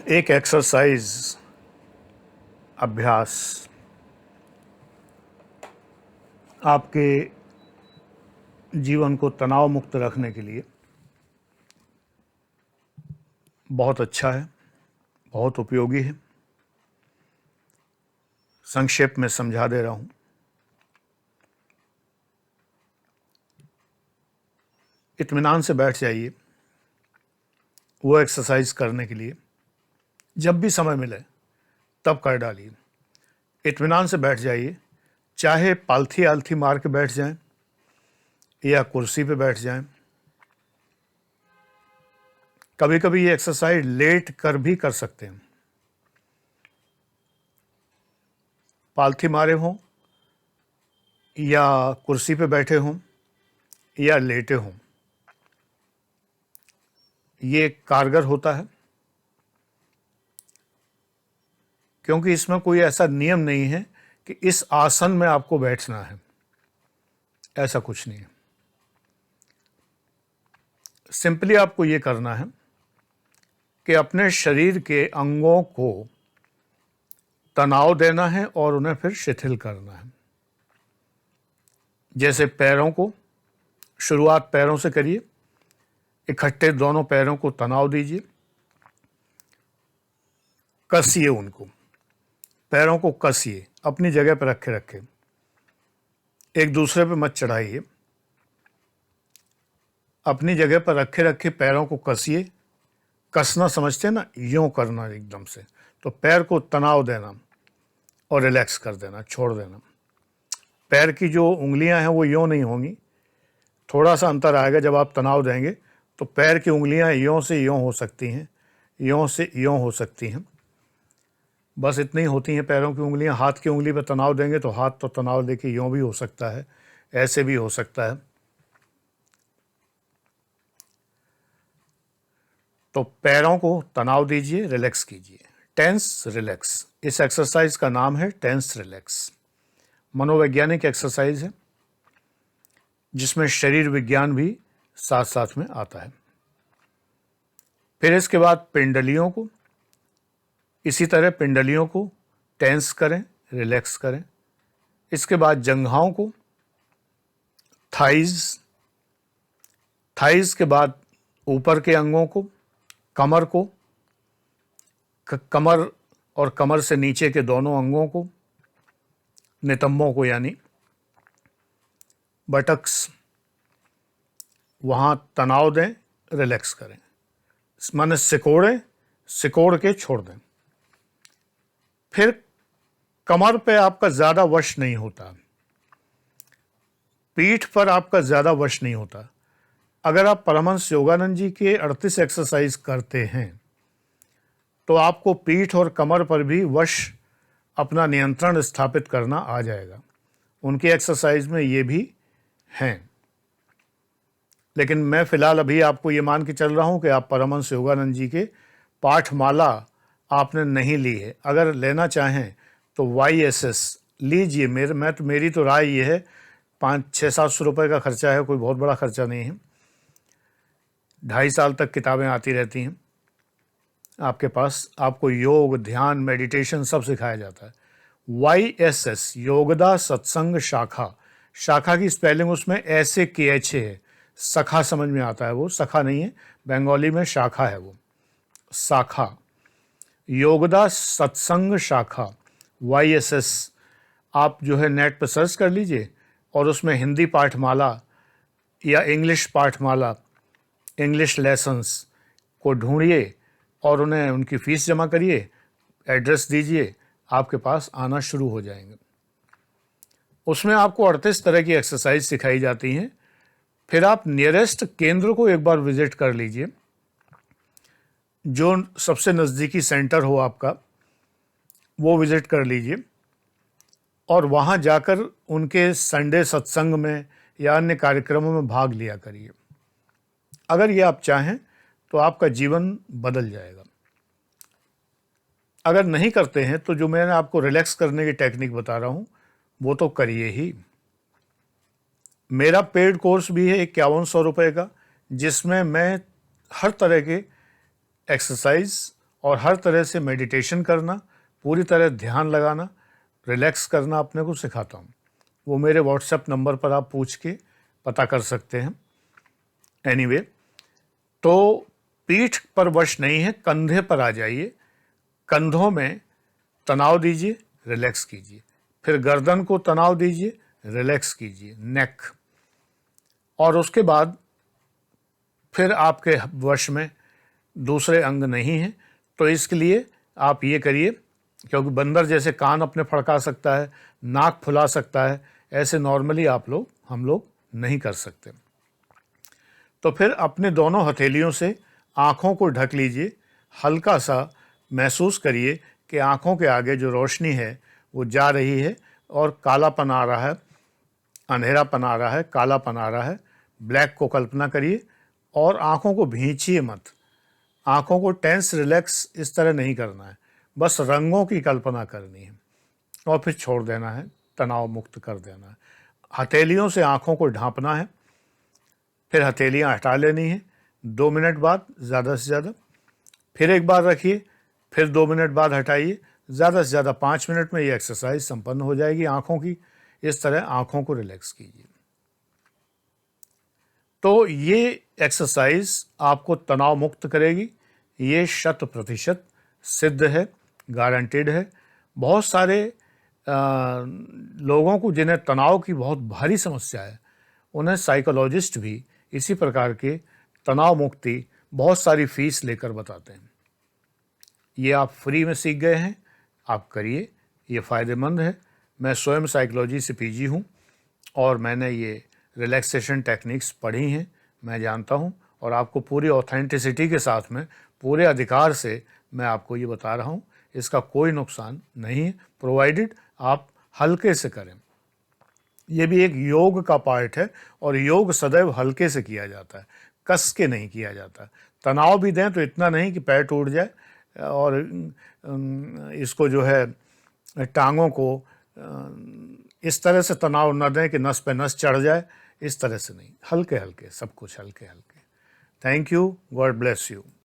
एक एक्सरसाइज अभ्यास आपके जीवन को तनाव मुक्त रखने के लिए बहुत अच्छा है, बहुत उपयोगी है। संक्षेप में समझा दे रहा हूं। इत्मीनान से बैठ जाइए वो एक्सरसाइज करने के लिए। जब भी समय मिले तब कर डालिए। इत्मीनान से बैठ जाइए, चाहे पालथी आलथी मार के बैठ जाएं या कुर्सी पे बैठ जाएं। कभी कभी ये एक्सरसाइज लेट कर भी कर सकते हैं। पालथी मारे हों या कुर्सी पे बैठे हों या लेटे हों, ये कारगर होता है, क्योंकि इसमें कोई ऐसा नियम नहीं है कि इस आसन में आपको बैठना है। ऐसा कुछ नहीं है। सिंपली आपको ये करना है कि अपने शरीर के अंगों को तनाव देना है और उन्हें फिर शिथिल करना है। जैसे पैरों को, शुरुआत पैरों से करिए। इकट्ठे दोनों पैरों को तनाव दीजिए, कसिए उनको, पैरों को कसिए, अपनी जगह पर रखे रखे, एक दूसरे पे मत चढ़ाइए। अपनी जगह पर रखे रखे पैरों को कसिए। कसना समझते हैं ना, यूं करना एकदम से। तो पैर को तनाव देना और रिलैक्स कर देना, छोड़ देना। पैर की जो उंगलियां हैं वो यूं नहीं होंगी, थोड़ा सा अंतर आएगा। जब आप तनाव देंगे तो पैर की उंगलियां यूं से यूं हो सकती हैं, यूं से यूं हो सकती हैं, बस इतनी होती हैं पैरों की उंगलियां। हाथ की उंगली पर तनाव देंगे तो हाथ तो तनाव देखिए यूं भी हो सकता है, ऐसे भी हो सकता है। तो पैरों को तनाव दीजिए, रिलैक्स कीजिए। टेंस रिलैक्स, इस एक्सरसाइज का नाम है टेंस रिलैक्स। मनोवैज्ञानिक एक्सरसाइज है जिसमें शरीर विज्ञान भी साथ साथ में आता है। फिर इसके बाद पिंडलियों को, इसी तरह पिंडलियों को टेंस करें, रिलैक्स करें। इसके बाद जंघाओं को, थाइज, थाइज के बाद ऊपर के अंगों को, कमर को, कमर और कमर से नीचे के दोनों अंगों को, नितंबों को यानी बटक्स, वहाँ तनाव दें, रिलैक्स करें। माने सिकोड़ें, सिकोड़ के छोड़ दें। फिर कमर पे आपका ज़्यादा वश नहीं होता, पीठ पर आपका ज़्यादा वश नहीं होता। अगर आप परमहंस योगानंद जी के 38 एक्सरसाइज करते हैं तो आपको पीठ और कमर पर भी वश, अपना नियंत्रण स्थापित करना आ जाएगा। उनकी एक्सरसाइज में ये भी हैं। लेकिन मैं फ़िलहाल अभी आपको ये मान के चल रहा हूँ कि आप परमहंस योगानंद जी के पाठमाला आपने नहीं ली है। अगर लेना चाहें तो YSS लीजिए। मेरी तो राय ये है, 500-700 रुपये का खर्चा है, कोई बहुत बड़ा खर्चा नहीं है। 2.5 साल तक किताबें आती रहती हैं आपके पास। आपको योग, ध्यान, मेडिटेशन सब सिखाया जाता है। YSS, योगदा सत्संग शाखा। शाखा की स्पेलिंग उसमें ऐसे KH है, सखा समझ में आता है, वो सखा नहीं है, बंगाली में शाखा है, वो शाखा। योगदा सत्संग शाखा YSS आप जो है नेट पर सर्च कर लीजिए और उसमें हिंदी पाठमाला या इंग्लिश पाठमाला, इंग्लिश लेसन्स को ढूंढिए और उन्हें उनकी फ़ीस जमा करिए, एड्रेस दीजिए, आपके पास आना शुरू हो जाएंगे। उसमें आपको 38 तरह की एक्सरसाइज सिखाई जाती हैं। फिर आप नियरेस्ट केंद्र को एक बार विजिट कर लीजिए, जो सबसे नज़दीकी सेंटर हो आपका, वो विजिट कर लीजिए और वहाँ जाकर उनके संडे सत्संग में या अन्य कार्यक्रमों में भाग लिया करिए। अगर ये आप चाहें तो आपका जीवन बदल जाएगा। अगर नहीं करते हैं तो जो मैंने आपको रिलैक्स करने की टेक्निक बता रहा हूँ वो तो करिए ही। मेरा पेड कोर्स भी है 5100 रुपये का, जिसमें मैं हर तरह के एक्सरसाइज और हर तरह से मेडिटेशन करना, पूरी तरह ध्यान लगाना, रिलैक्स करना अपने को सिखाता हूँ। वो मेरे व्हाट्सएप नंबर पर आप पूछ के पता कर सकते हैं। एनीवे, तो पीठ पर वश नहीं है, कंधे पर आ जाइए, कंधों में तनाव दीजिए, रिलैक्स कीजिए, फिर गर्दन को तनाव दीजिए, रिलैक्स कीजिए, नेक, और उसके बाद फिर आपके वश में दूसरे अंग नहीं हैं। तो इसके लिए आप ये करिए, क्योंकि बंदर जैसे कान अपने फड़का सकता है, नाक फुला सकता है, ऐसे नॉर्मली हम लोग नहीं कर सकते। तो फिर अपने दोनों हथेलियों से आँखों को ढक लीजिए, हल्का सा महसूस करिए कि आँखों के आगे जो रोशनी है वो जा रही है और कालापन आ रहा है, अंधेरापन आ रहा है, कालापन आ रहा है, ब्लैक को कल्पना करिए और आँखों को भींचिए मत। आँखों को टेंस रिलैक्स इस तरह नहीं करना है, बस रंगों की कल्पना करनी है और फिर छोड़ देना है, तनाव मुक्त कर देना है। हथेलियों से आँखों को ढांपना है, फिर हथेलियाँ हटा लेनी है 2 मिनट बाद ज़्यादा से ज़्यादा, फिर एक बार रखिए, फिर 2 मिनट बाद हटाइए, ज़्यादा से ज़्यादा 5 मिनट में ये एक्सरसाइज संपन्न हो जाएगी आँखों की। इस तरह आँखों को रिलैक्स कीजिए। तो ये एक्सरसाइज आपको तनाव मुक्त करेगी, ये 100% सिद्ध है, गारंटेड है। बहुत सारे लोगों को जिन्हें तनाव की बहुत भारी समस्या है, उन्हें साइकोलॉजिस्ट भी इसी प्रकार के तनाव मुक्ति बहुत सारी फीस लेकर बताते हैं। ये आप फ्री में सीख गए हैं, आप करिए, ये फ़ायदेमंद है। मैं स्वयं साइकोलॉजी से पीजी हूँ और मैंने ये रिलैक्सेशन टेक्निक्स पढ़ी हैं, मैं जानता हूँ, और आपको पूरी ऑथेंटिसिटी के साथ में, पूरे अधिकार से मैं आपको ये बता रहा हूँ। इसका कोई नुकसान नहीं है, प्रोवाइडेड आप हल्के से करें। ये भी एक योग का पार्ट है और योग सदैव हल्के से किया जाता है, कस के नहीं किया जाता। तनाव भी दें तो इतना नहीं कि पैर टूट जाए, और इसको जो है टांगों को इस तरह से तनाव न दें कि नस पे नस चढ़ जाए, इस तरह से नहीं, हल्के हल्के, सब कुछ हल्के हल्के। Thank you, God bless you.